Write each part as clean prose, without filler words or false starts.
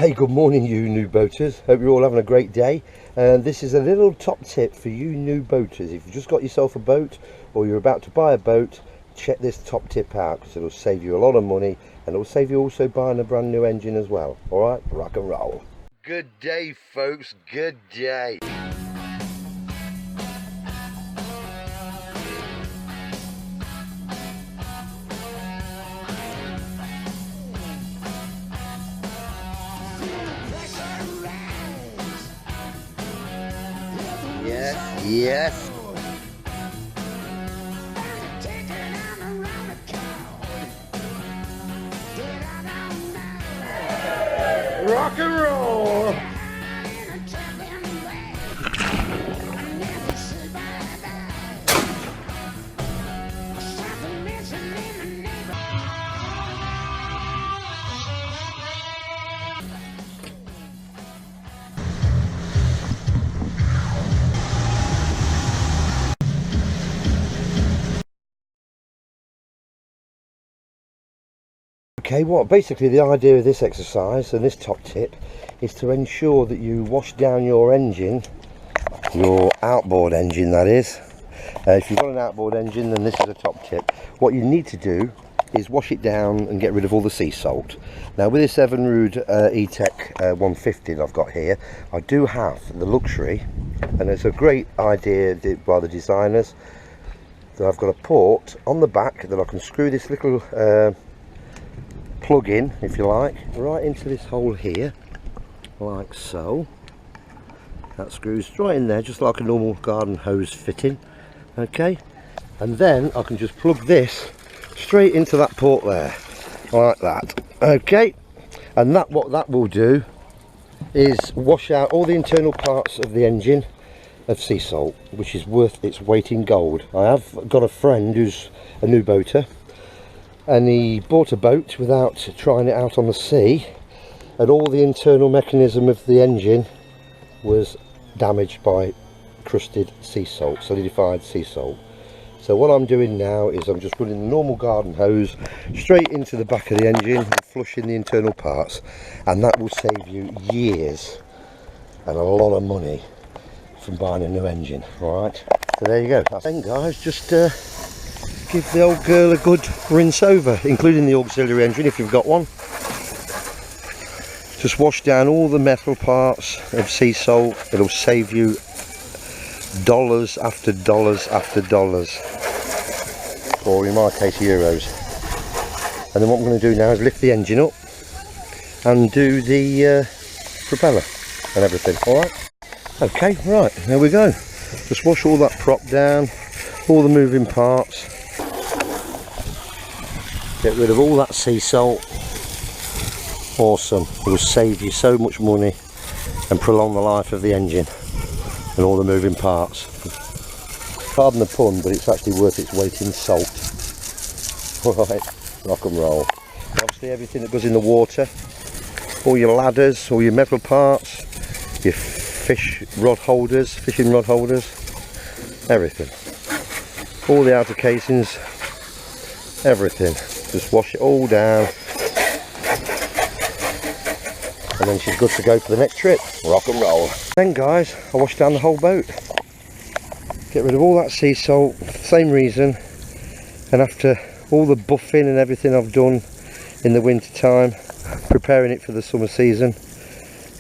Hey, good morning you new boaters. Hope you're all having a great day. This is a little top tip for you new boaters. If you've just got yourself a boat or you're about to buy a boat, check this top tip out because it'll save you a lot of money and it'll save you also buying a brand new engine as well. Alright, rock and roll. Good day folks, good day. Yes. Rock and roll. Okay, basically the idea of this exercise and this top tip is to ensure that you wash down your engine, your outboard engine that is. If you've got an outboard engine, then this is a top tip. What you need to do is wash it down and get rid of all the sea salt. Now with this Evinrude E-Tech 150 that I've got here, I do have the luxury, and it's a great idea by the designers, that I've got a port on the back that I can screw this little plug in, if you like, right into this hole here, like so. That screws right in there, just like a normal garden hose fitting. Okay, and then I can just plug this straight into that port there, like that. Okay, and what that will do is wash out all the internal parts of the engine of sea salt, which is worth its weight in gold. I have got a friend who's a new boater, and he bought a boat without trying it out on the sea, and all the internal mechanism of the engine was damaged by crusted sea salt, solidified sea salt. So what I'm doing now is I'm just running the normal garden hose straight into the back of the engine and flushing the internal parts, and that will save you years and a lot of money from buying a new engine. Alright, so there you go. Then guys, just give the old girl a good rinse over, including the auxiliary engine if you've got one. Just wash down all the metal parts of sea salt. It'll save you dollars after dollars after dollars, or in my case euros. And then what I'm going to do now is lift the engine up and do the propeller and everything. Alright, okay, right, there we go. Just wash all that prop down, all the moving parts. Get rid of all that sea salt. Awesome. It will save you so much money and prolong the life of the engine and all the moving parts. Pardon the pun, but it's actually worth its weight in salt. Alright, rock and roll. Obviously everything that goes in the water, all your ladders, all your metal parts, your fishing rod holders, everything. All the outer casings, everything. Just wash it all down, and then she's good to go for the next trip. Rock and roll. Then guys, I wash down the whole boat, get rid of all that sea salt, same reason. And after all the buffing and everything I've done in the winter time, preparing it for the summer season,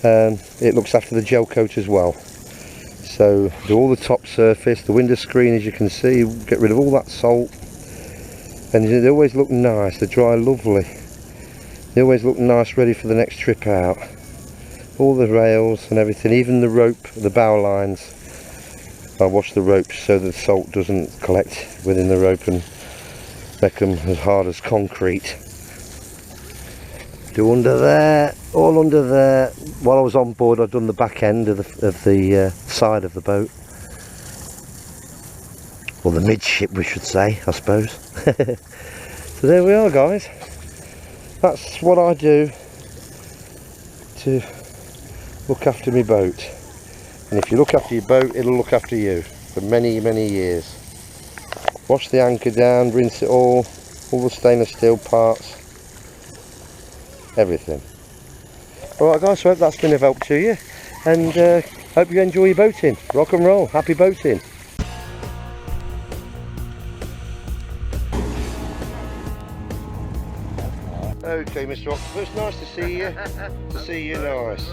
it looks after the gel coat as well. So do all the top surface, the window screen, as you can see, get rid of all that salt. And they always look nice, they dry lovely. They always look nice, ready for the next trip out. All the rails and everything, even the rope, the bow lines. I wash the ropes so the salt doesn't collect within the rope and make them as hard as concrete. Do under there, all under there. While I was on board, I'd done the back end of the side of the boat. Or the midship, we should say, I suppose. So there we are, guys. That's what I do to look after my boat. And if you look after your boat, it'll look after you for many, many years. Wash the anchor down, rinse it all the stainless steel parts, everything. Alright guys, so I hope that's been of help to you, and hope you enjoy your boating. Rock and roll, happy boating. Okay, Mr. Octopus, nice to see you. To see you, nice.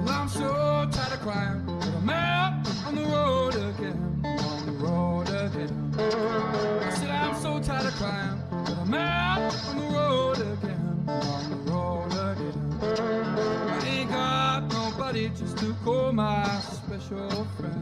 I'm so tired of crying, but I'm out on the road again, on the road again. I said I'm so tired of crying, but I'm out on the road again, on the road again. I ain't got nobody just to call my special friend.